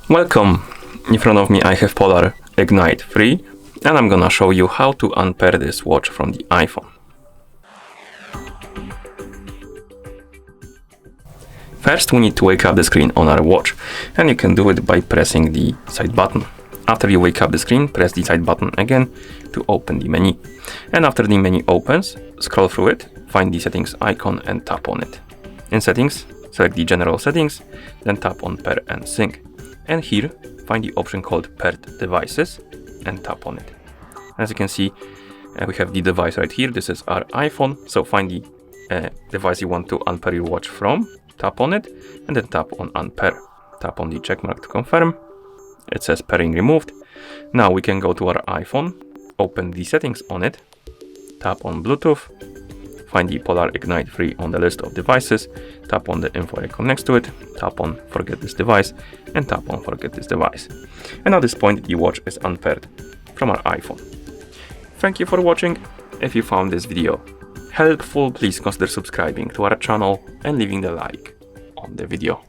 Welcome! In front of me I have Polar Ignite 3 and I'm gonna show you how to unpair this watch from the iPhone. First we need to wake up the screen on our watch, and you can do it by pressing the side button. After you wake up the screen, press the side button again to open the menu. And after the menu opens, scroll through it, find the settings icon and tap on it. In settings, select the general settings, then tap on pair and sync. And here, find the option called paired devices and tap on it. As you can see, we have the device right here. This is our iPhone. So find the device you want to unpair your watch from, tap on it, and then tap on unpair. Tap on the check mark to confirm. It says pairing removed. Now we can go to our iPhone, open the settings on it, tap on Bluetooth, find the Polar Ignite 3 on the list of devices, tap on the info icon next to it, tap on forget this device, and tap on forget this device. And at this point the watch is unpaired from our iPhone. Thank you for watching. If you found this video helpful, please consider subscribing to our channel and leaving the like on the video.